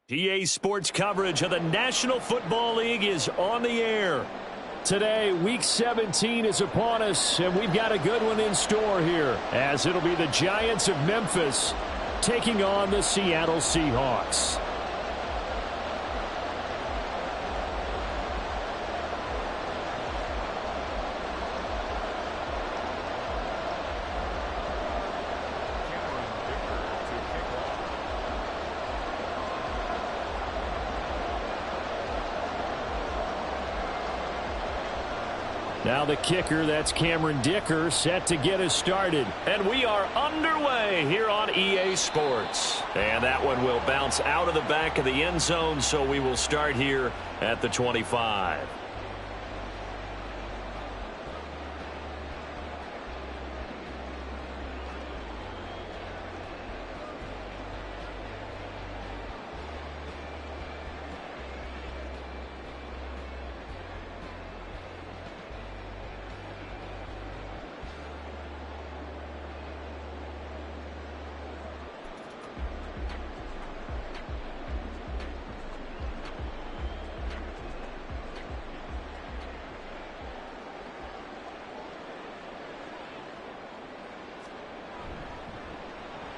EA Sports coverage of the National Football League is on the air. Today, Week 17 is upon us, and we've got a good one in store here, as it'll be the Giants of Memphis taking on the Seattle Seahawks. Now the kicker, that's Cameron Dicker, set to get us started. And we are underway here on EA Sports. And that one will bounce out of the back of the end zone, so we will start here at the 25.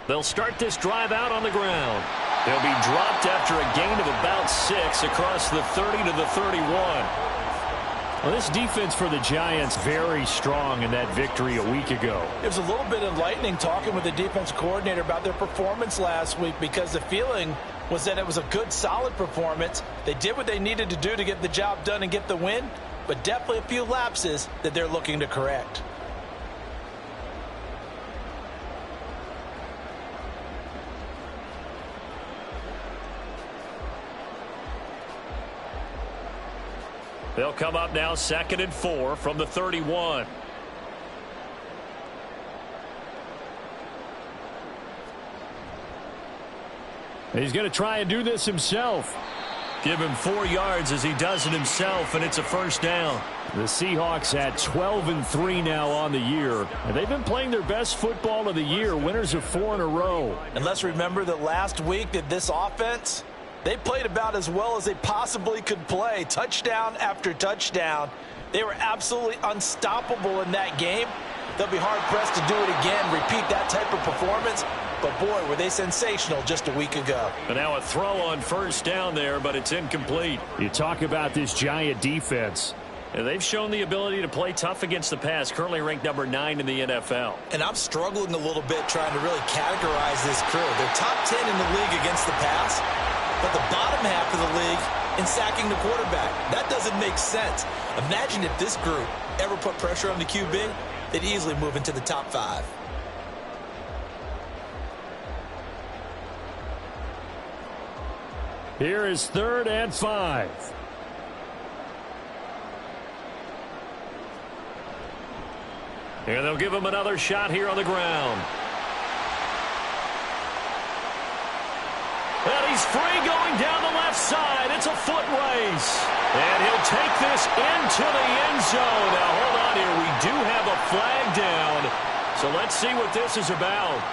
They'll start this drive out on the ground. They'll be dropped after a gain of about 6 across the 30 to the 31. Well, this defense for the Giants very strong in that victory a week ago. It was a little bit enlightening talking with the defense coordinator about their performance last week, because the feeling was that it was a good, solid performance. They did what they needed to do to get the job done and get the win, but definitely a few lapses that they're looking to correct. They'll come up now 2nd and 4 from the 31. He's going to try and do this himself. Give him 4 yards as he does it himself, and it's a first down. The Seahawks at 12-3 now on the year, and they've been playing their best football of the year, winners of 4 in a row. And let's remember that last week that this offense, they played about as well as they possibly could play, touchdown after touchdown. They were absolutely unstoppable in that game. They'll be hard-pressed to do it again, repeat that type of performance. But, boy, were they sensational just a week ago. And now a throw on first down there, but it's incomplete. You talk about this Giant defense. And they've shown the ability to play tough against the pass, currently ranked number 9 in the NFL. And I'm struggling a little bit trying to really categorize this crew. They're top 10 in the league against the pass, but the bottom half of the league in sacking the quarterback. That doesn't make sense. Imagine if this group ever put pressure on the QB, they'd easily move into the top 5. Here is 3rd and 5. And they'll give him another shot here on the ground. And he's free going down the left side. It's a foot race. And he'll take this into the end zone. Now, hold on here. We do have a flag down. So let's see what this is about.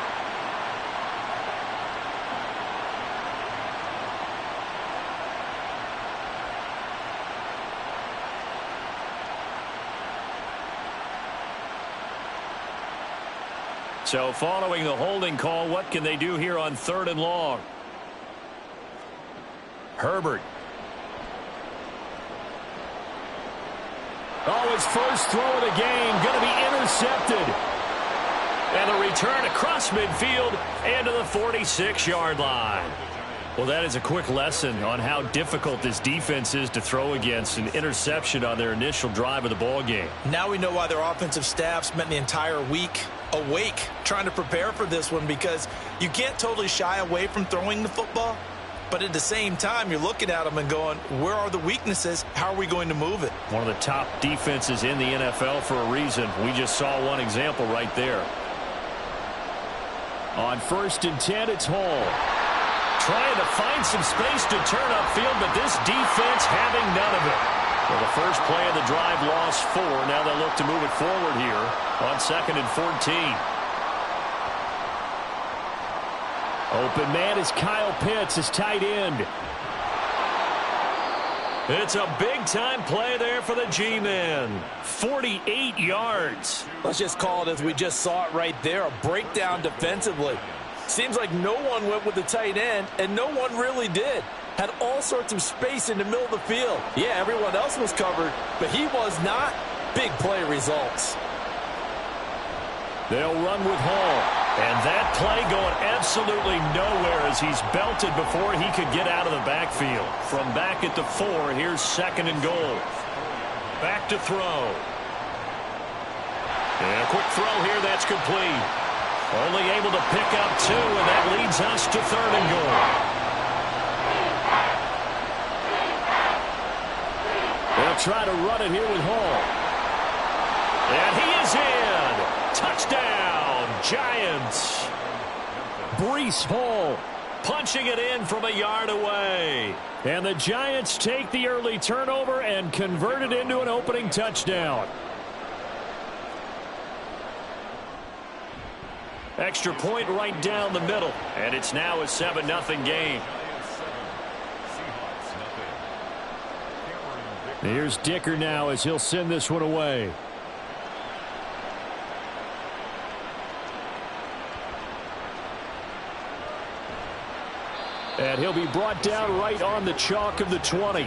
So following the holding call, what can they do here on 3rd and long? Herbert. Oh, his first throw of the game going to be intercepted. And a return across midfield and to the 46-yard line. Well, that is a quick lesson on how difficult this defense is to throw against. An interception on their initial drive of the ball game. Now we know why their offensive staff spent the entire week awake trying to prepare for this one, because you can't totally shy away from throwing the football, but at the same time you're looking at them and going, where are the weaknesses? How are we going to move it? One of the top defenses in the NFL for a reason. We just saw one example right there. On 1st and 10, it's Hall. Trying to find some space to turn upfield, but this defense having none of it. Well, the first play of the drive lost 4. Now they'll look to move it forward here on 2nd and 14. Open man is Kyle Pitts, his tight end. It's a big-time play there for the G-men. 48 yards. Let's just call it as we just saw it right there, a breakdown defensively. Seems like no one went with the tight end, and no one really did. Had all sorts of space in the middle of the field. Yeah, everyone else was covered, but he was not. Big play results. They'll run with Hall. And that play going absolutely nowhere as he's belted before he could get out of the backfield. From back at the 4, here's 2nd and goal. Back to throw. And a quick throw here, that's complete. Only able to pick up 2, and that leads us to 3rd and goal. They'll try to run it here with Hall. And he is in. Touchdown, Giants. Breece Hall punching it in from a yard away. And the Giants take the early turnover and convert it into an opening touchdown. Extra point right down the middle. And it's now a 7-0 game. Here's Dicker now as he'll send this one away. And he'll be brought down right on the chalk of the 20.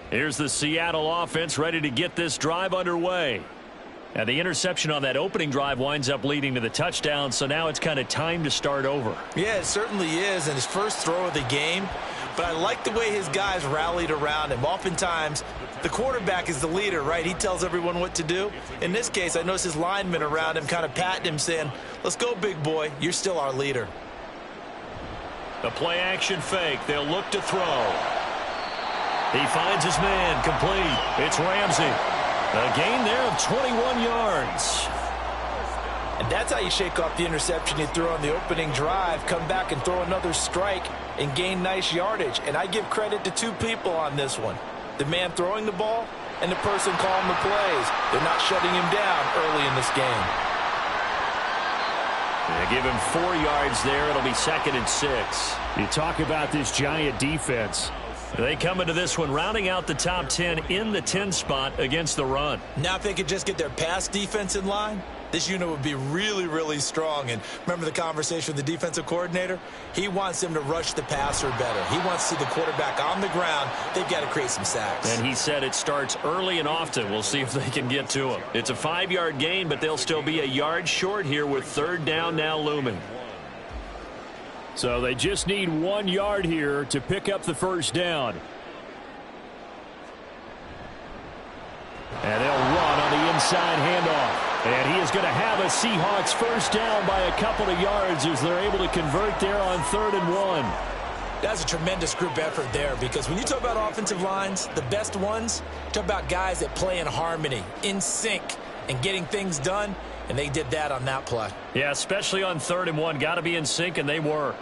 Here's the Seattle offense ready to get this drive underway. And the interception on that opening drive winds up leading to the touchdown, so now it's kind of time to start over. Yeah, it certainly is, and his first throw of the game. But I like the way his guys rallied around him. Oftentimes, the quarterback is the leader, right? He tells everyone what to do. In this case, I noticed his linemen around him kind of patting him, saying, let's go, big boy. You're still our leader. The play-action fake. They'll look to throw. He finds his man, complete. It's Ramsey. A gain there of 21 yards. And that's how you shake off the interception you threw on the opening drive, come back and throw another strike and gain nice yardage. And I give credit to 2 people on this one. The man throwing the ball and the person calling the plays. They're not shutting him down early in this game. They give him 4 yards there. It'll be 2nd and 6. You talk about this Giant defense. They come into this one rounding out the top 10 in the 10 spot against the run. Now if they could just get their pass defense in line, this unit would be really, really strong. And remember the conversation with the defensive coordinator? He wants them to rush the passer better. He wants to see the quarterback on the ground. They've got to create some sacks. And he said it starts early and often. We'll see if they can get to him. It's a 5-yard gain, but they'll still be a yard short here with 3rd down now looming. So they just need 1 yard here to pick up the first down. And they'll run on the inside handoff. And he is going to have a Seahawks first down by a couple of yards as they're able to convert there on 3rd and 1. That's a tremendous group effort there, because when you talk about offensive lines, the best ones, talk about guys that play in harmony, in sync, and getting things done. And they did that on that play. Yeah, especially on 3rd and 1. Got to be in sync, and they were.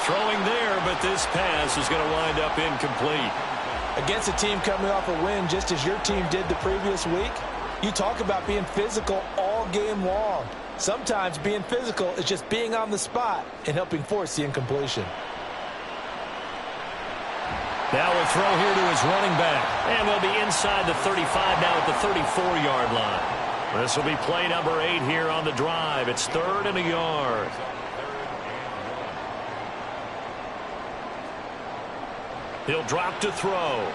Throwing there, but this pass is going to wind up incomplete. Against a team coming off a win just as your team did the previous week, you talk about being physical all game long. Sometimes being physical is just being on the spot and helping force the incompletion. Now a throw here to his running back. And they'll be inside the 35 now at the 34-yard line. This will be play number 8 here on the drive. It's 3rd and a yard. He'll drop to throw.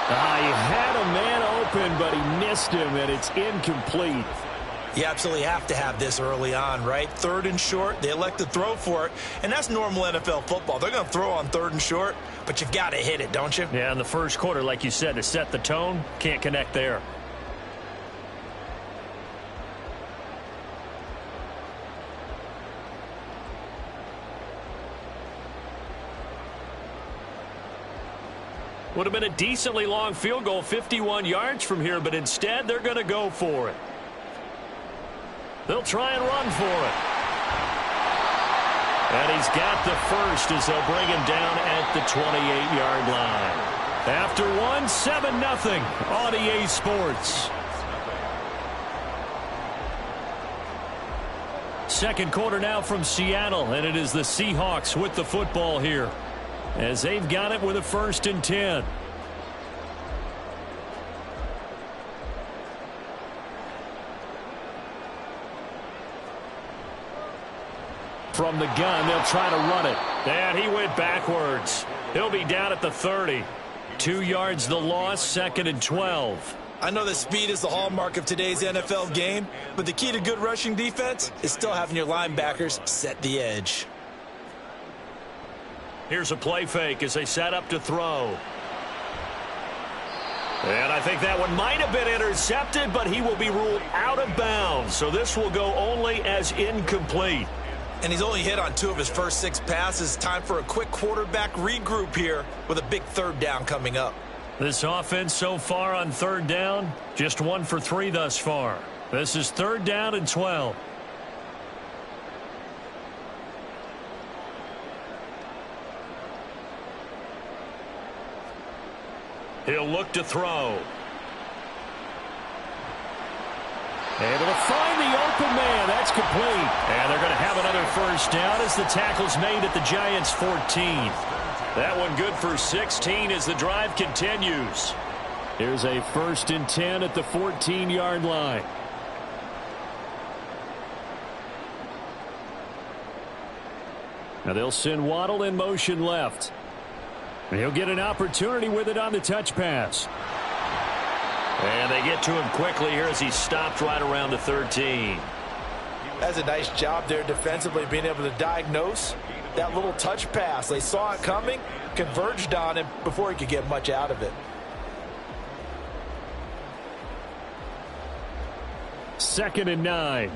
He had a man open, but he missed him, and it's incomplete. You absolutely have to have this early on, right? 3rd and short, they elect to throw for it, and that's normal NFL football. They're going to throw on 3rd and short, but you've got to hit it, don't you? Yeah, in the first quarter, like you said, to set the tone, can't connect there. Would have been a decently long field goal, 51 yards from here, but instead they're going to go for it. They'll try and run for it. And he's got the first as they'll bring him down at the 28-yard line. After one, 7-0 on EA Sports. Second quarter now from Seattle, and it is the Seahawks with the football here, as they've got it with a 1st and 10. From the gun, they'll try to run it. And he went backwards. He'll be down at the 30. 2 yards the loss, 2nd and 12. I know that speed is the hallmark of today's NFL game, but the key to good rushing defense is still having your linebackers set the edge. Here's a play fake as they set up to throw. And I think that one might have been intercepted, but he will be ruled out of bounds. So this will go only as incomplete. And he's only hit on 2 of his first 6 passes. Time for a quick quarterback regroup here with a big 3rd down coming up. This offense so far on 3rd down, just 1 for 3 thus far. This is 3rd down and 12. He'll look to throw. Able to find the open man. That's complete. And they're going to have another 1st down as the tackle's made at the Giants' 14. That one good for 16 as the drive continues. Here's a 1st and 10 at the 14-yard line. Now they'll send Waddle in motion left. And he'll get an opportunity with it on the touch pass. And they get to him quickly here as he's stopped right around the 13. That's a nice job there defensively, being able to diagnose that little touch pass. They saw it coming, converged on him before he could get much out of it. 2nd and 9.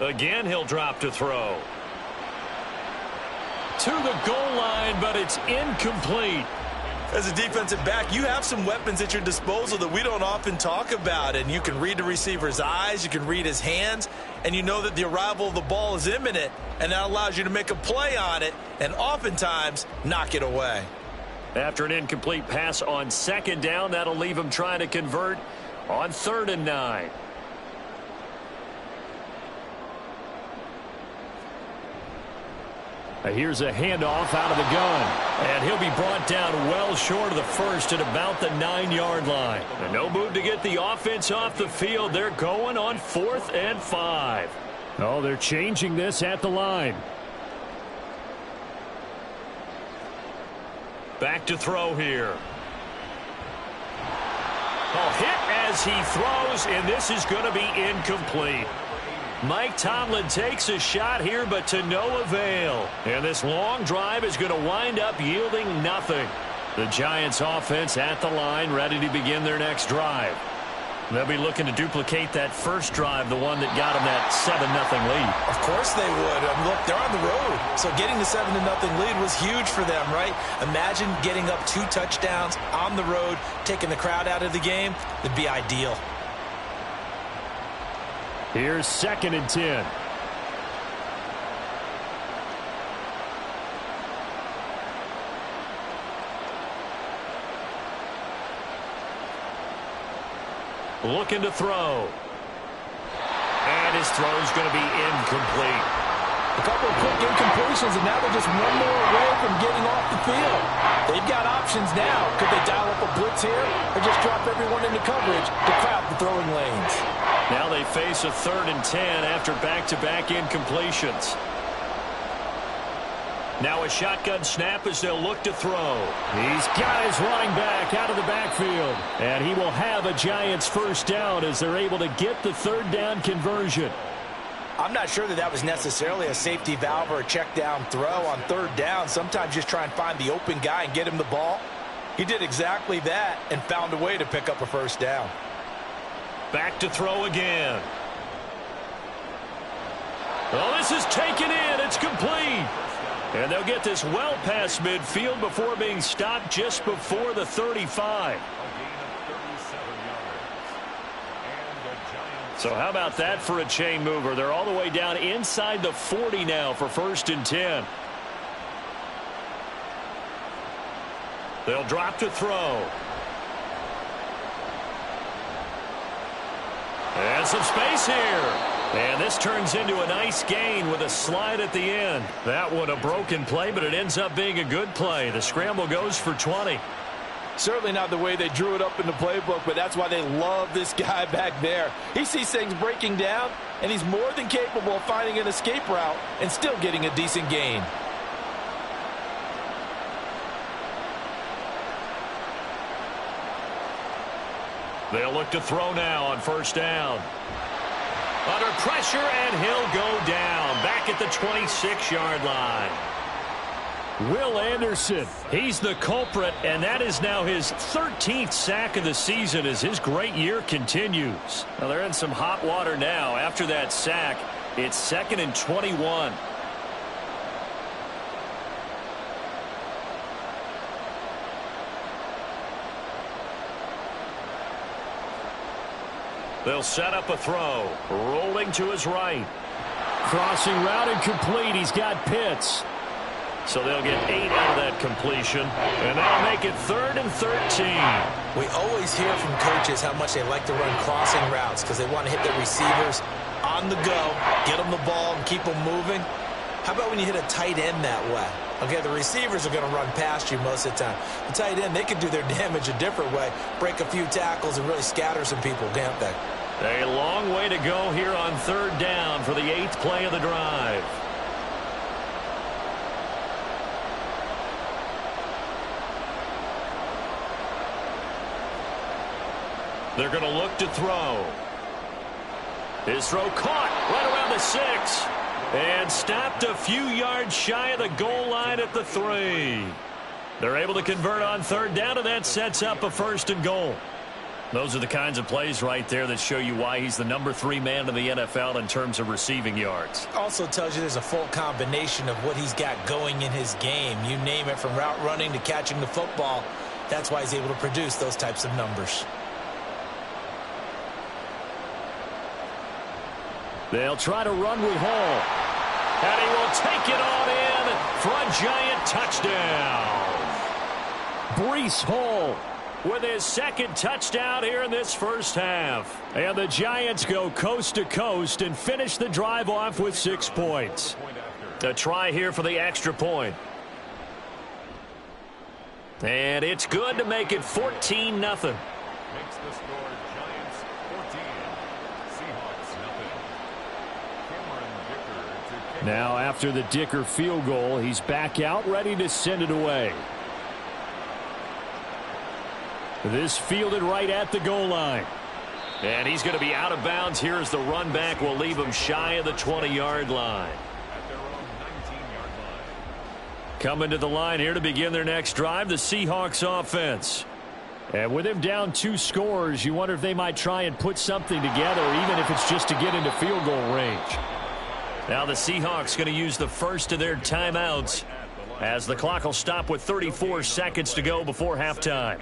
Again, he'll drop to throw. To the goal line, but it's incomplete. As a defensive back, you have some weapons at your disposal that we don't often talk about. And you can read the receiver's eyes, you can read his hands, and you know that the arrival of the ball is imminent. And that allows you to make a play on it and oftentimes knock it away. After an incomplete pass on 2nd down, that'll leave him trying to convert on 3rd and 9. Here's a handoff out of the gun. And he'll be brought down well short of the 1st at about the 9-yard line. And no move to get the offense off the field. They're going on 4th and 5. Oh, they're changing this at the line. Back to throw here. Oh, hit as he throws, and this is going to be incomplete. Mike Tomlin takes a shot here, but to no avail. And this long drive is going to wind up yielding nothing. The Giants offense at the line, ready to begin their next drive. They'll be looking to duplicate that first drive, the one that got them that 7-0 lead. Of course they would. Look, they're on the road. So getting the 7-0 lead was huge for them, right? Imagine getting up 2 touchdowns on the road, taking the crowd out of the game. It'd be ideal. Here's 2nd and 10. Looking to throw. And his throw's going to be incomplete. A couple of quick incompletions, and now they're just one more away from getting off the field. They've got options now. Could they dial up a blitz here or just drop everyone into coverage to crowd the throwing lanes? Now they face a 3rd and 10 after back-to-back incompletions. Now a shotgun snap as they'll look to throw. He's got his running back out of the backfield. And he will have a Giants 1st down as they're able to get the 3rd down conversion. I'm not sure that was necessarily a safety valve or a check down throw on 3rd down. Sometimes just try and find the open guy and get him the ball. He did exactly that and found a way to pick up a 1st down. Back to throw again. Oh, this is taken in. It's complete. And they'll get this well past midfield before being stopped just before the 35. So how about that for a chain mover? They're all the way down inside the 40 now for 1st and 10. They'll drop to throw. And some space here. And this turns into a nice gain with a slide at the end. That one a broken play, but it ends up being a good play. The scramble goes for 20. Certainly not the way they drew it up in the playbook, but that's why they love this guy back there. He sees things breaking down, and he's more than capable of finding an escape route and still getting a decent gain. They'll look to throw now on 1st down. Under pressure, and he'll go down back at the 26-yard line. Will Anderson, he's the culprit, and that is now his 13th sack of the season as his great year continues. Now they're in some hot water now. After that sack, it's 2nd and 21. They'll set up a throw. Rolling to his right. Crossing route incomplete. He's got Pitts. So they'll get 8 out of that completion. And that'll make it 3rd and 13. We always hear from coaches how much they like to run crossing routes because they want to hit their receivers on the go, get them the ball, and keep them moving. How about when you hit a tight end that way? Okay, the receivers are going to run past you most of the time. The tight end, they can do their damage a different way, break a few tackles, and really scatter some people, can't they? A long way to go here on 3rd down for the 8th play of the drive. They're going to look to throw. His throw caught right around the 6. And stopped a few yards shy of the goal line at the 3. They're able to convert on 3rd down, and that sets up a 1st and goal. Those are the kinds of plays right there that show you why he's the number 3 man in the NFL in terms of receiving yards. Also tells you there's a full combination of what he's got going in his game. You name it, from route running to catching the football. That's why he's able to produce those types of numbers. They'll try to run with Hall. And he will take it on in for a giant touchdown. Breece Hall with his 2nd touchdown here in this 1st half. And the Giants go coast to coast and finish the drive off with 6 points. A try here for the extra point. And it's good to make it 14-0. Makes the score Giants 14, Seahawks nothing. Now after the Dicker field goal, he's back out ready to send it away. This fielded right at the goal line. And he's going to be out of bounds here as the run back will leave him shy of the 20-yard line. At their own 19-yard line. Coming to the line here to begin their next drive, the Seahawks offense. And with him down 2 scores, you wonder if they might try and put something together, even if it's just to get into field goal range. Now the Seahawks going to use the first of their timeouts as the clock will stop with 34 seconds to go before halftime.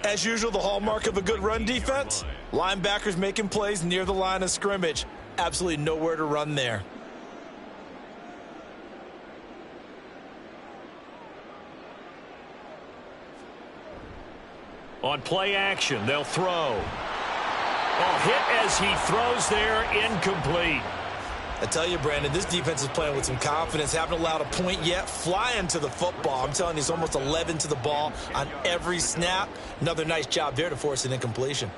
As usual, the hallmark of a good run defense, linebackers making plays near the line of scrimmage. Absolutely nowhere to run there. On play action, they'll throw. Oh, hit as he throws there, incomplete. I tell you, Brandon, this defense is playing with some confidence. Haven't allowed a point yet. Flying to the football. I'm telling you, it's almost 11 to the ball on every snap. Another nice job there to force an incompletion.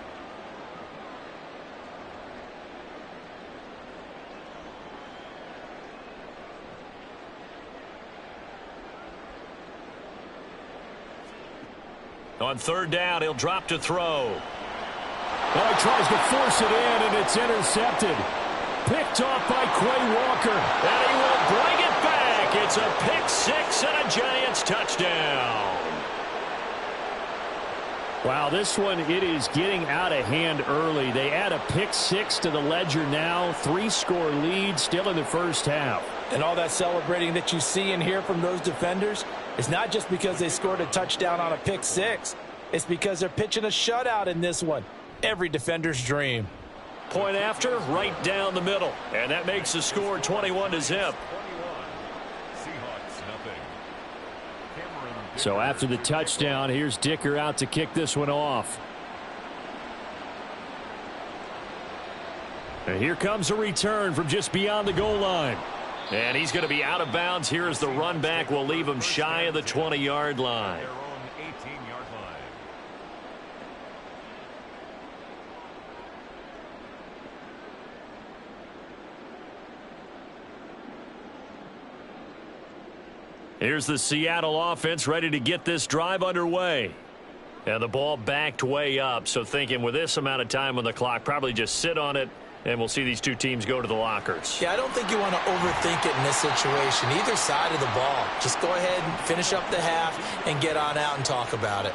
On 3rd down, he'll drop to throw. Oh, he tries to force it in, and it's intercepted. Picked off by Quay Walker, and he will bring it back. It's a pick 6 and a Giants touchdown. Wow, this one, it is getting out of hand early. They add a pick 6 to the ledger now. 3-score lead still in the 1st half. And all that celebrating that you see and hear from those defenders is not just because they scored a touchdown on a pick six. It's because they're pitching a shutout in this one. Every defender's dream. Point after, right down the middle. And that makes the score 21-0. So after the touchdown, here's Dicker out to kick this one off. And here comes a return from just beyond the goal line. And he's going to be out of bounds here as the run back will leave him shy of the 20-yard line. Here's the Seattle offense ready to get this drive underway. And the ball backed way up, so thinking with this amount of time on the clock, probably just sit on it, and we'll see these two teams go to the lockers. Yeah, I don't think you want to overthink it in this situation. Either side of the ball. Just go ahead and finish up the half and get on out and talk about it.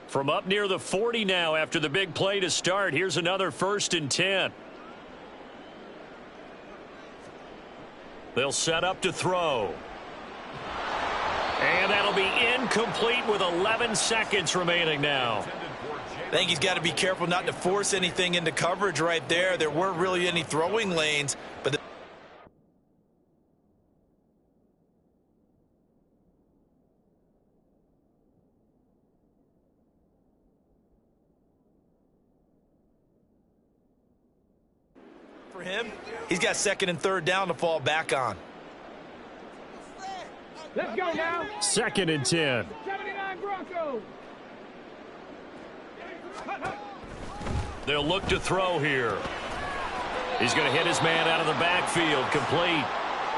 From up near the 40 now after the big play to start. Here's another 1st and 10. They'll set up to throw. And that'll be incomplete with 11 seconds remaining now. I think he's got to be careful not to force anything into coverage right there. There weren't really any throwing lanes, but for him, he's got 2nd and 3rd down to fall back on. Let's go now. 2nd and 10. 79 Broncos. They'll look to throw here. He's going to hit his man out of the backfield, complete.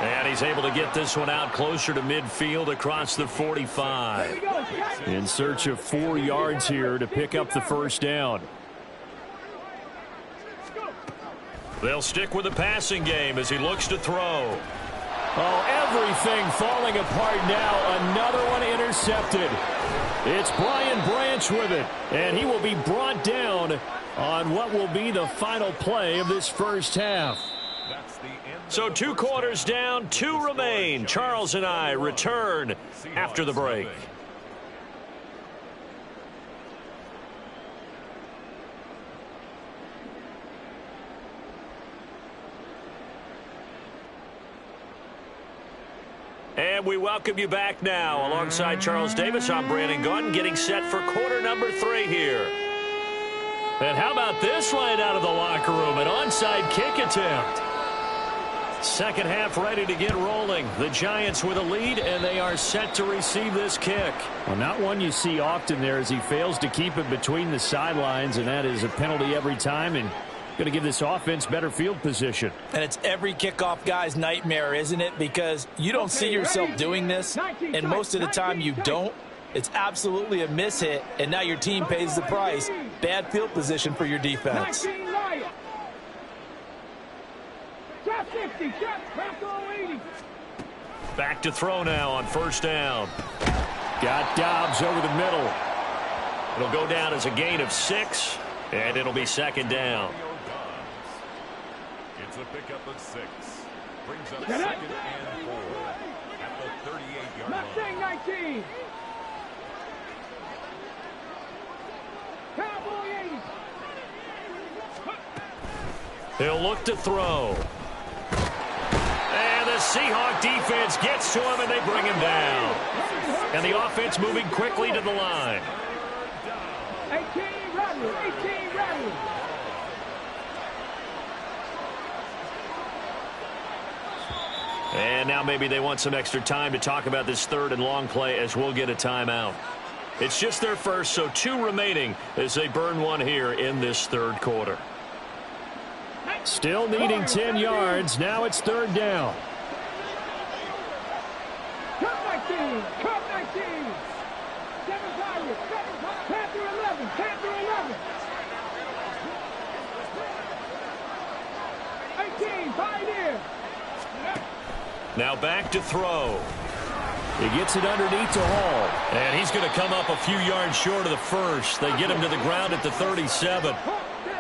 And he's able to get this one out closer to midfield across the 45. In search of 4 yards here to pick up the 1st down. They'll stick with the passing game as he looks to throw. Oh, everything falling apart now. Another one intercepted. It's Brian Branch with it, and he will be brought down on what will be the final play of this first half. So 2 quarters down, 2 remain. Charles and I return after the break. And we welcome you back now. Alongside Charles Davis, I'm Brandon Gaudin, getting set for quarter number 3 here. And how about this right out of the locker room? An onside kick attempt. Second half ready to get rolling. The Giants with a lead, and they are set to receive this kick. Well, not one you see often there as he fails to keep it between the sidelines, and that is a penalty every time, and going to give this offense better field position. And it's every kickoff guy's nightmare, isn't it? Because you don't see yourself doing this, and most of the time you don't. It's absolutely a mishit, and now your team pays the price. Bad field position for your defense. Back to throw now on 1st down. Got Dobbs over the middle. It'll go down as a gain of 6, and it'll be 2nd down. It's a pickup of 6. Brings up 2nd and 4 at the 38-yard line. Mustang 19. Cowboy 80. He'll look to throw. And the Seahawk defense gets to him, and they bring him down. And the offense moving quickly to the line. 18 Rattler. 18 Rattler. And now maybe they want some extra time to talk about this 3rd and long play as we'll get a timeout. It's just their first, so 2 remaining as they burn one here in this 3rd quarter. Still needing 10 yards. Now it's 3rd down. Cup 19. Cup 19. 7 targets. Panther 11. Panther 11. 18. Pioneer. Now back to throw. He gets it underneath to Hall. And he's going to come up a few yards short of the first. They get him to the ground at the 37.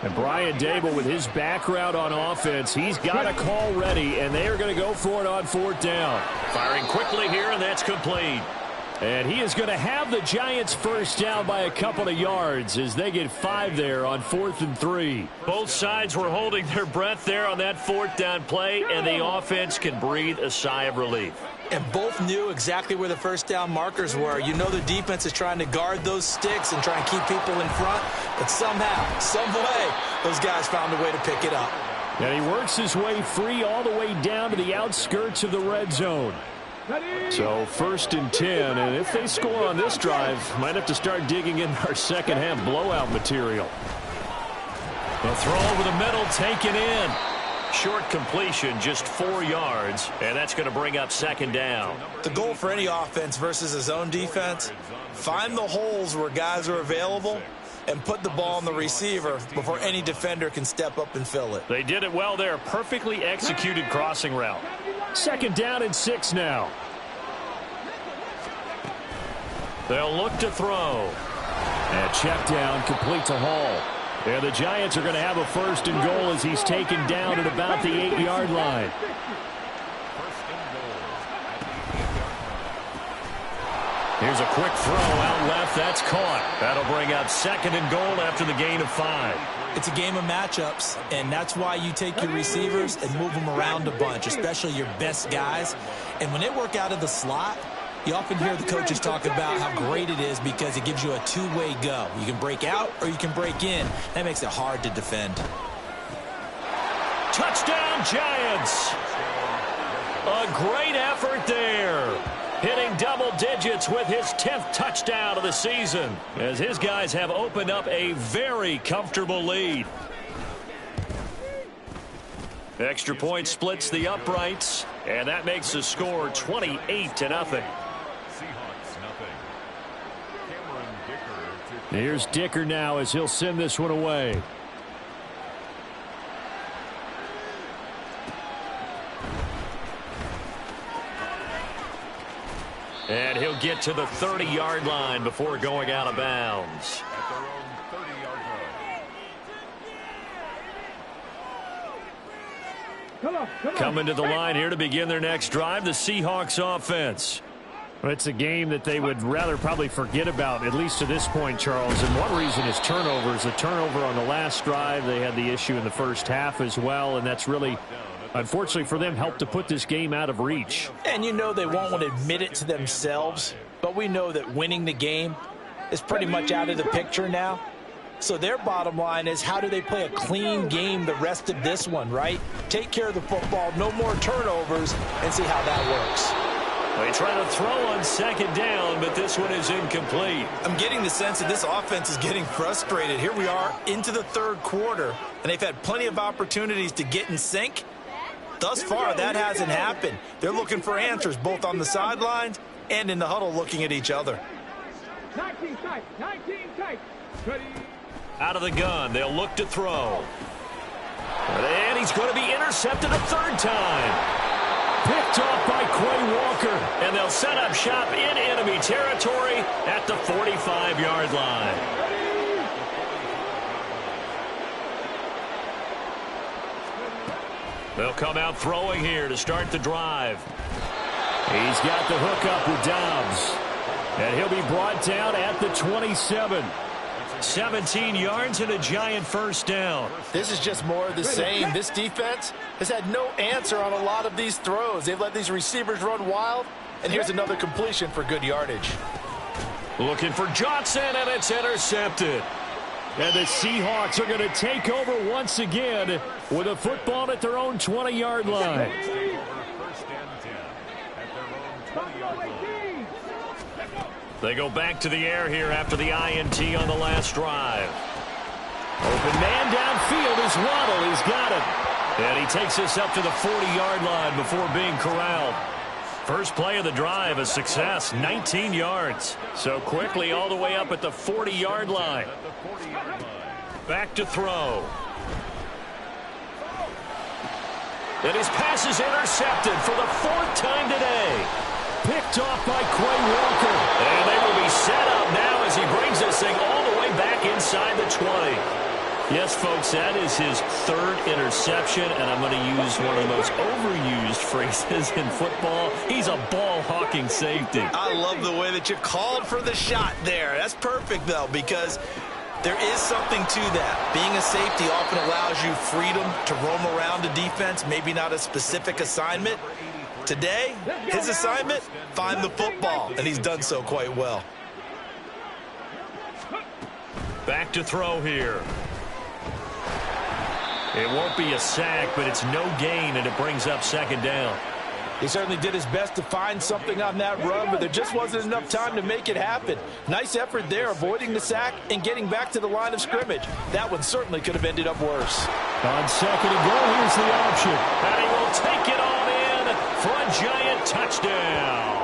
And Brian Dable, with his background on offense, he's got a call ready, and they are going to go for it on 4th down. Firing quickly here, and that's complete. And he is going to have the Giants first down by a couple of yards as they get 5 there on 4th and 3. Both sides were holding their breath there on that 4th down play, and the offense can breathe a sigh of relief. And both knew exactly where the first down markers were. You know the defense is trying to guard those sticks and try and keep people in front, but somehow, some way, those guys found a way to pick it up. And he works his way free all the way down to the outskirts of the red zone. So 1st and 10, and if they score on this drive, might have to start digging in our second half blowout material. The throw over the middle, taken in. Short completion, just 4 yards, and that's going to bring up 2nd down. The goal for any offense versus a zone defense, find the holes where guys are available and put the ball on the receiver before any defender can step up and fill it. They did it well there. Perfectly executed crossing route. 2nd down and 6 now. They'll look to throw. And check down, complete to Hall. And the Giants are going to have a 1st and goal as he's taken down at about the 8-yard line. Here's a quick throw out left. That's caught. That'll bring up 2nd and goal after the gain of 5. It's a game of matchups, and that's why you take your receivers and move them around a bunch, especially your best guys. And when they work out of the slot, you often hear the coaches talk about how great it is because it gives you a two-way go. You can break out or you can break in. That makes it hard to defend. Touchdown, Giants! A great effort there. Hitting double digits with his 10th touchdown of the season as his guys have opened up a very comfortable lead. Extra point splits the uprights, and that makes the score 28-0. Here's Dicker now as he'll send this one away. And he'll get to the 30-yard line before going out of bounds. At their own 30-yard line. Come on. Coming to the line here to begin their next drive, the Seahawks offense. Well, it's a game that they would rather probably forget about, at least to this point, Charles. And one reason is turnovers. A turnover on the last drive. They had the issue in the first half as well, and that's really, unfortunately for them, helped to put this game out of reach. And you know they won't want to admit it to themselves, but we know that winning the game is pretty much out of the picture now. So their bottom line is, how do they play a clean game the rest of this one, right? Take care of the football, no more turnovers, and see how that works. They try to throw on 2nd down, but this one is incomplete. I'm getting the sense that this offense is getting frustrated. Here we are into the 3rd quarter, and they've had plenty of opportunities to get in sync. Thus far, that hasn't happened. They're looking for answers both on the sidelines and in the huddle looking at each other. 19 tight. 19 tight. Ready. Out of the gun, they'll look to throw. And he's going to be intercepted a 3rd time. Picked off by Quay Walker, and they'll set up shop in enemy territory at the 45-yard line. They'll come out throwing here to start the drive. He's got the hook up with Dobbs, and he'll be brought down at the 27. 17 yards and a Giant 1st down. This is just more of the same. This defense has had no answer on a lot of these throws. They've let these receivers run wild, and here's another completion for good yardage. Looking for Johnson, and it's intercepted. And the Seahawks are going to take over once again with a football at their own 20-yard line. First and 10 at their own 20-yard line. They go back to the air here after the INT on the last drive. Open man downfield is Waddle. He's got it. And he takes us up to the 40-yard line before being corralled. First play of the drive, a success, 19 yards. So quickly all the way up at the 40-yard line. Back to throw. And his pass is intercepted for the 4th time today. Picked off by Quay Walker. And they will be set up now as he brings this thing all the way back inside the 20. Yes, folks, that is his 3rd interception, and I'm going to use one of the most overused phrases in football. He's a ball-hawking safety. I love the way that you called for the shot there. That's perfect, though, because there is something to that. Being a safety often allows you freedom to roam around a defense, maybe not a specific assignment. Today, his assignment, find the football, and he's done so quite well. Back to throw here. It won't be a sack, but it's no gain, and it brings up 2nd down. He certainly did his best to find something on that run, but there just wasn't enough time to make it happen. Nice effort there, avoiding the sack and getting back to the line of scrimmage. That one certainly could have ended up worse. On 2nd and goal, here's the option. And he will take it on in for a giant touchdown.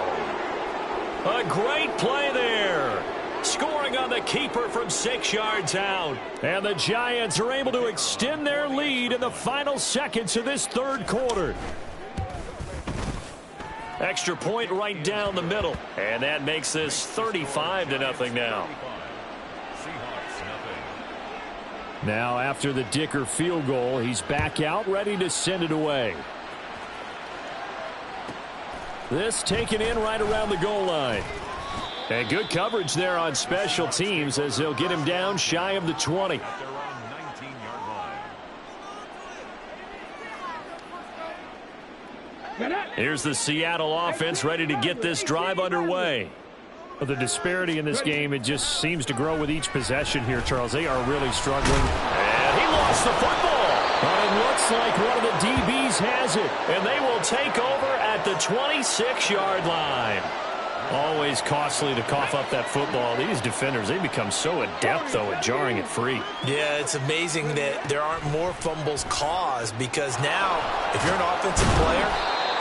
A great play there. Scoring on the keeper from 6 yards out. And the Giants are able to extend their lead in the final seconds of this 3rd quarter. Extra point right down the middle. And that makes this 35-0 now. Now after the Dicker field goal, he's back out ready to send it away. This taken in right around the goal line. And good coverage there on special teams as they'll get him down shy of the 20. Here's the Seattle offense ready to get this drive underway. Well, the disparity in this game, it just seems to grow with each possession here, Charles. They are really struggling. And he lost the football. But it looks like one of the DBs has it. And they will take over at the 26-yard line. Always costly to cough up that football. These defenders, they become so adept, though, at jarring it free. Yeah, it's amazing that there aren't more fumbles caused, because now, if you're an offensive player,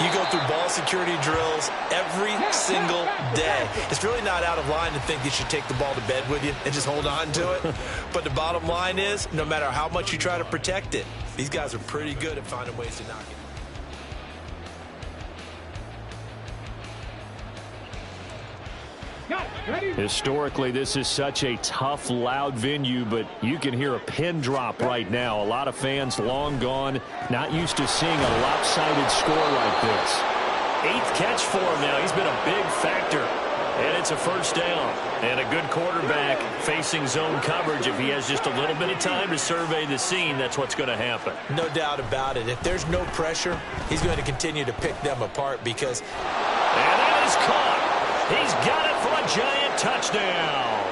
you go through ball security drills every single day. It's really not out of line to think you should take the ball to bed with you and just hold on to it. But the bottom line is, no matter how much you try to protect it, these guys are pretty good at finding ways to knock it. Historically, this is such a tough, loud venue, but you can hear a pin drop right now. A lot of fans long gone, not used to seeing a lopsided score like this. 8th catch for him now. He's been a big factor. And it's a 1st down. And a good quarterback facing zone coverage. If he has just a little bit of time to survey the scene, that's what's going to happen. No doubt about it. If there's no pressure, he's going to continue to pick them apart because... And that is caught. He's got it for a giant touchdown.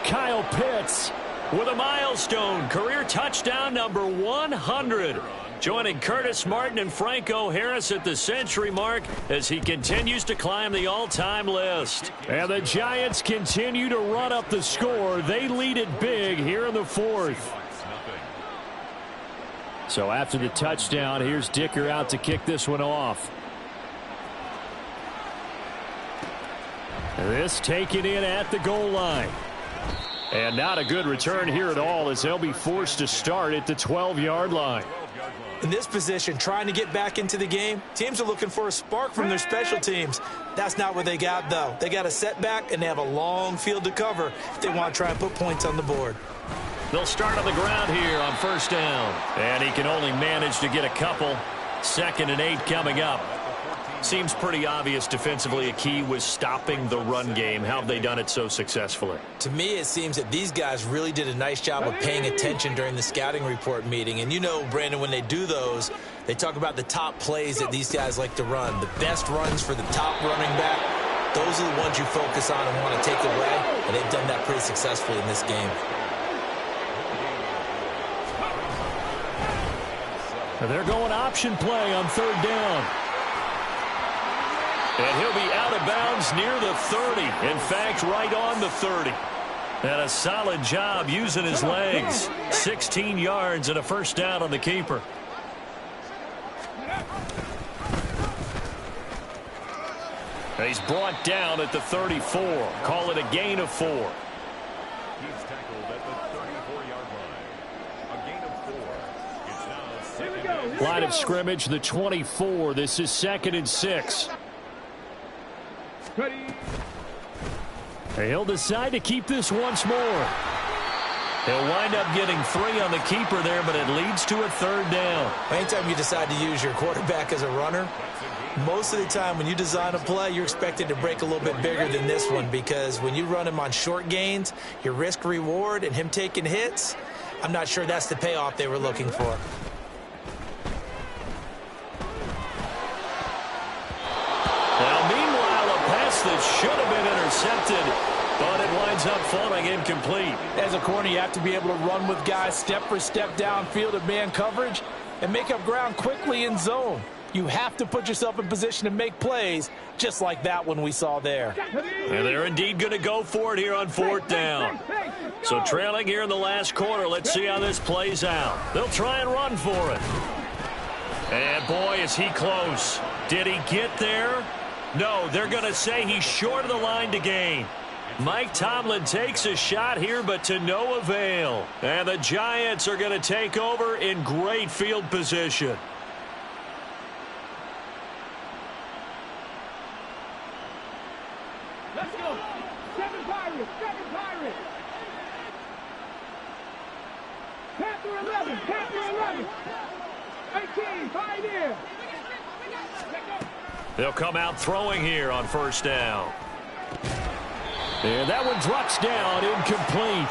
Kyle Pitts with a milestone career touchdown number 100. Joining Curtis Martin and Franco Harris at the century mark as he continues to climb the all-time list. And the Giants continue to run up the score. They lead it big here in the 4th. So after the touchdown, here's Dicker out to kick this one off. This taken in at the goal line. And not a good return here at all as they'll be forced to start at the 12-yard line. In this position, trying to get back into the game, teams are looking for a spark from their special teams. That's not what they got, though. They got a setback, and they have a long field to cover if they want to try and put points on the board. They'll start on the ground here on 1st down. And he can only manage to get a couple. 2nd and 8 coming up. Seems pretty obvious defensively a key was stopping the run game. How have they done it so successfully? To me, it seems that these guys really did a nice job of paying attention during the scouting report meeting. And you know, Brandon, when they do those, they talk about the top plays that these guys like to run. The best runs for the top running back, those are the ones you focus on and want to take away. And they've done that pretty successfully in this game. They're going option play on 3rd down. And he'll be out of bounds near the 30. In fact, right on the 30. And a solid job using his legs. 16 yards and a 1st down on the keeper. He's brought down at the 34. Call it a gain of 4. He's tackled at the 34-yard line. A gain of 4. It's now second and Line of scrimmage, the 24. This is 2nd and 6. He'll decide to keep this once more. He'll wind up getting 3 on the keeper there, but it leads to a 3rd down. Anytime you decide to use your quarterback as a runner, most of the time when you design a play, you're expected to break a little bit bigger than this one, because when you run him on short gains, your risk reward and him taking hits, I'm not sure that's the payoff they were looking for. Now, meanwhile, a pass that should have been intercepted, but it winds up falling incomplete. As a corner, you have to be able to run with guys step for step downfield in man coverage and make up ground quickly in zone. You have to put yourself in position to make plays, just like that one we saw there. And they're indeed going to go for it here on 4th down. So trailing here in the last quarter, let's see how this plays out. They'll try and run for it. And boy, is he close. Did he get there? No, they're going to say he's short of the line to gain. Mike Tomlin takes a shot here, but to no avail. And the Giants are going to take over in great field position. Let's go. 7 Pirates. 7 Pirates. Panther 11. Panther 11. 18. Pioneer. They'll come out throwing here on 1st down. And that one drops down, incomplete.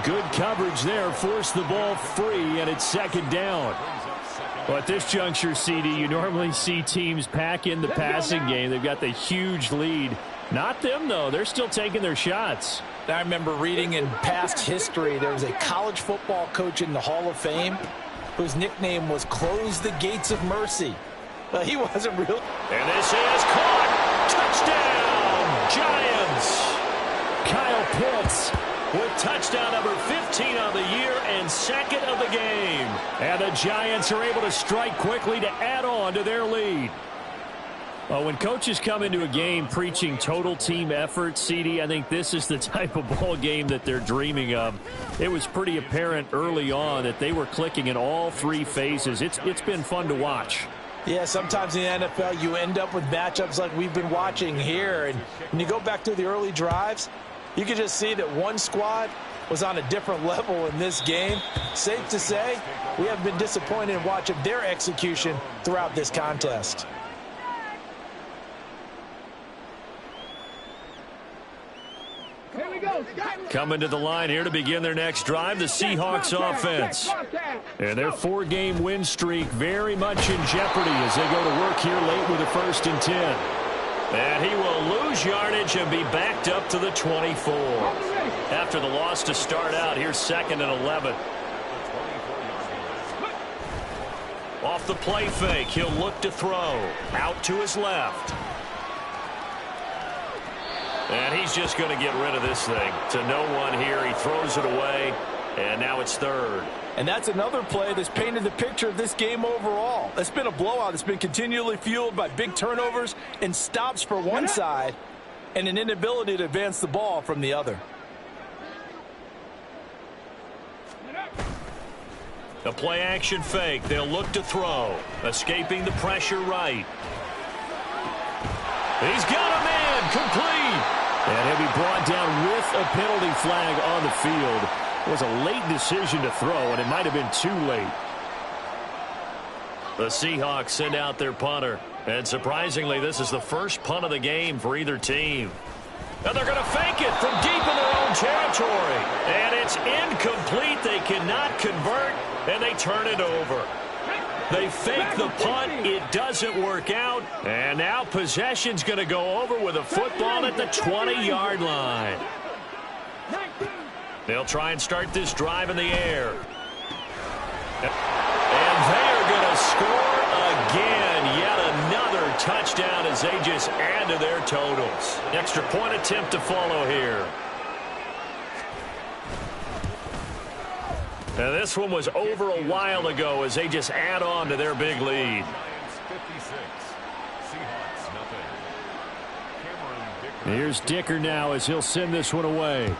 Good coverage there, forced the ball free, and it's 2nd down. Well, at this juncture, CD, you normally see teams pack in the passing game. They've got the huge lead. Not them, though. They're still taking their shots. I remember reading in past history, there was a college football coach in the Hall of Fame whose nickname was Close the Gates of Mercy. But he wasn't real. And this is caught. Touchdown, Giants. Kyle Pitts with touchdown number 15 on the year and 2nd of the game. And the Giants are able to strike quickly to add on to their lead. Well, when coaches come into a game preaching total team effort, CD, I think this is the type of ball game that they're dreaming of. It was pretty apparent early on that they were clicking in all 3 phases. It's been fun to watch. Yeah, sometimes in the NFL you end up with matchups like we've been watching here. And when you go back to the early drives, you can just see that one squad was on a different level in this game. Safe to say, we have been disappointed in watching their execution throughout this contest. Here we go. Coming to the line here to begin their next drive, the Seahawks offense. And their 4-game win streak very much in jeopardy as they go to work here late with a 1st and 10. And he will lose yardage and be backed up to the 24. After the loss to start out, here's 2nd and 11. Off the play fake, he'll look to throw. Out to his left. And he's just going to get rid of this thing. To no one here. He throws it away. And now it's 3rd. And that's another play that's painted the picture of this game overall. It's been a blowout. It's been continually fueled by big turnovers and stops for one side and an inability to advance the ball from the other. A play action fake. They'll look to throw. Escaping the pressure right. He's got a man. Complete. And he'll be brought down with a penalty flag on the field. It was a late decision to throw, and it might have been too late. The Seahawks send out their punter. And surprisingly, this is the first punt of the game for either team. And they're going to fake it from deep in their own territory. And it's incomplete. They cannot convert, and they turn it over. They fake the punt. It doesn't work out. And now possession's going to go over with a football at the 20-yard line. They'll try and start this drive in the air. And they are going to score again. Yet another touchdown as they just add to their totals. Extra point attempt to follow here. And this one was over a while ago as they just add on to their big lead. Here's Dicker now as he'll send this one away.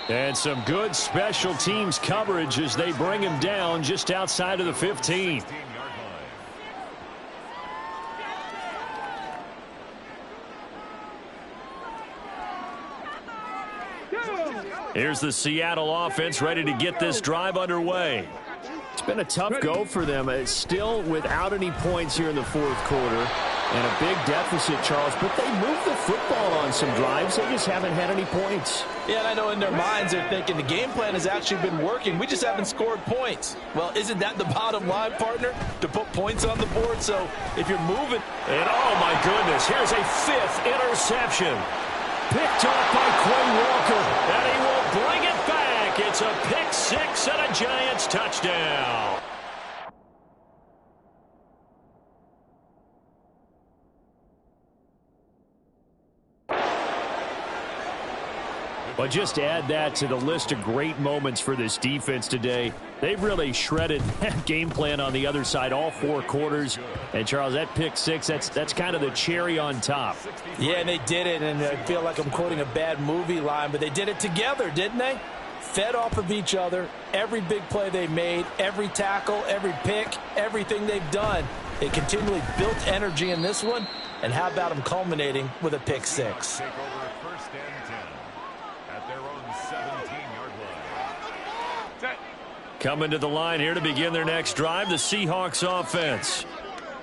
And some good special teams coverage as they bring him down just outside of the 15. Here's the Seattle offense ready to get this drive underway. It's been a tough go for them. It's still without any points here in the fourth quarter. And a big deficit, Charles, but they move the football on some drives. They just haven't had any points. Yeah, and I know in their minds they're thinking the game plan has actually been working. We just haven't scored points. Well, isn't that the bottom line, partner? To put points on the board. So if you're moving. And oh my goodness, here's a 5th interception. Picked off by Quay Walker. And he will bring it back. It's a pick 6 and a Giants touchdown. But just add that to the list of great moments for this defense today. They've really shredded that game plan on the other side all 4 quarters. And, Charles, that pick 6, that's kind of the cherry on top. Yeah, and they did it, and I feel like I'm quoting a bad movie line, but they did it together, didn't they? Fed off of each other, every big play they made, every tackle, every pick, everything they've done. They continually built energy in this one, and how about them culminating with a pick 6? Coming to the line here to begin their next drive, the Seahawks offense.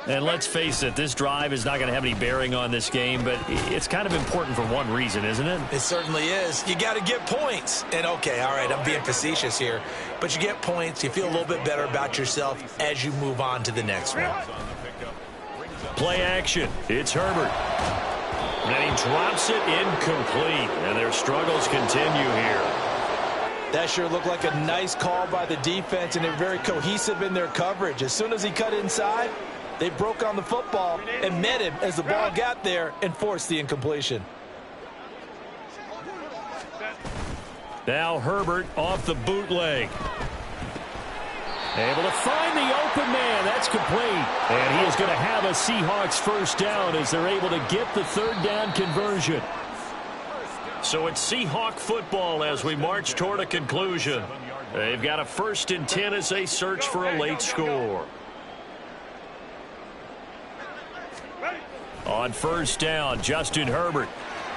And let's face it, this drive is not going to have any bearing on this game, but it's kind of important for one reason, isn't it? It certainly is. You got to get points. And, okay, all right, I'm being facetious here. But you get points, you feel a little bit better about yourself as you move on to the next one. Play action. It's Herbert. And he drops it incomplete. And their struggles continue here. That sure looked like a nice call by the defense, and they're very cohesive in their coverage. As soon as he cut inside, they broke on the football and met him as the ball got there and forced the incompletion. Now Herbert off the bootleg. Able to find the open man. That's complete. And he is going to have a Seahawks first down as they're able to get the 3rd down conversion. So it's Seahawk football as we march toward a conclusion. They've got a 1st and 10 as they search for a late score. On 1st down, Justin Herbert.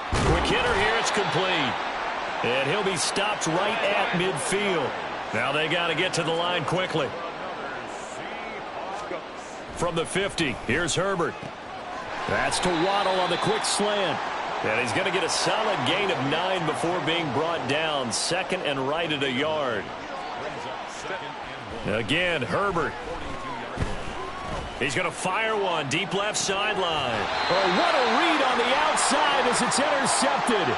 Quick hitter here, it's complete. And he'll be stopped right at midfield. Now they got to get to the line quickly. From the 50, here's Herbert. That's to Waddle on the quick slant. And he's going to get a solid gain of 9 before being brought down. 2nd and right at a yard. Again, Herbert. He's going to fire one deep left sideline. Oh, what a read on the outside as it's intercepted.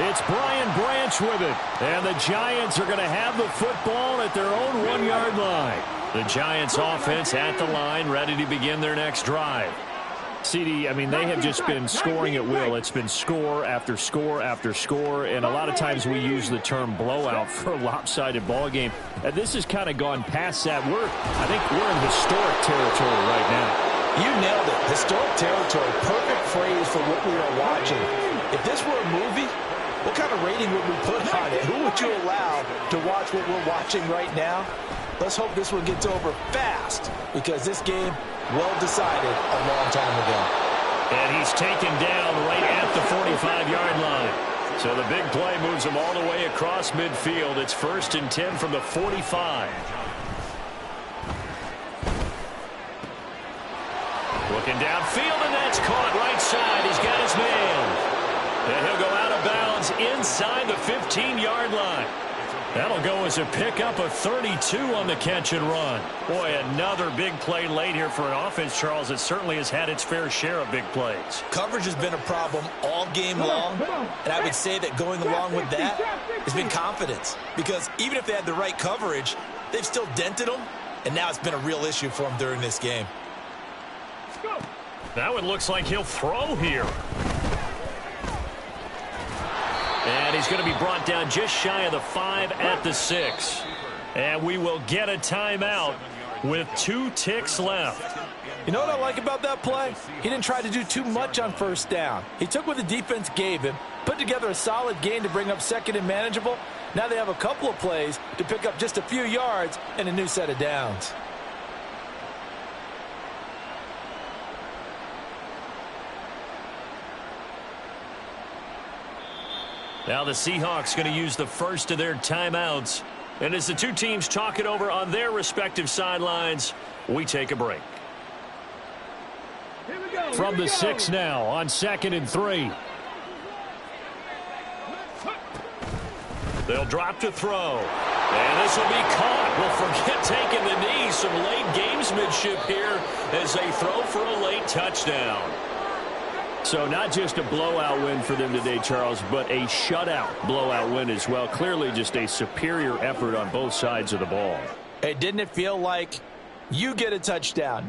It's Brian Branch with it. And the Giants are going to have the football at their own 1-yard line. The Giants offense at the line, ready to begin their next drive. CD, I mean, they have just been scoring at will. It's been score after score after score, and a lot of times we use the term blowout for a lopsided ball game. And this has kind of gone past that. I think we're in historic territory right now. You nailed it. Historic territory. Perfect phrase for what we are watching. If this were a movie, what kind of rating would we put on it? Who would you allow to watch what we're watching right now? Let's hope this one gets over fast, because this game, well decided a long time ago. And he's taken down right at the 45-yard line. So the big play moves him all the way across midfield. It's 1st and 10 from the 45. Looking downfield, and that's caught right side. He's got his man. And he'll go out of bounds inside the 15-yard line. That'll go as a pickup of 32 on the catch and run. Boy, another big play late here for an offense, Charles, that certainly has had its fair share of big plays. Coverage has been a problem all game long, and I would say that going along with that has been confidence. Because even if they had the right coverage, they've still dented them, and now it's been a real issue for them during this game. That one looks like he'll throw here. And he's going to be brought down just shy of the 5 at the 6. And we will get a timeout with 2 ticks left. You know what I like about that play? He didn't try to do too much on first down. He took what the defense gave him, put together a solid gain to bring up second and manageable. Now they have a couple of plays to pick up just a few yards and a new set of downs. Now the Seahawks going to use the first of their timeouts. And as the two teams talk it over on their respective sidelines, we take a break. From the 6 now on 2nd and 3. They'll drop to throw. And this will be caught. Well, forget taking the knee. Some late gamesmanship here as they throw for a late touchdown. So not just a blowout win for them today, Charles, but a shutout blowout win as well. Clearly just a superior effort on both sides of the ball. Hey, didn't it feel like you get a touchdown?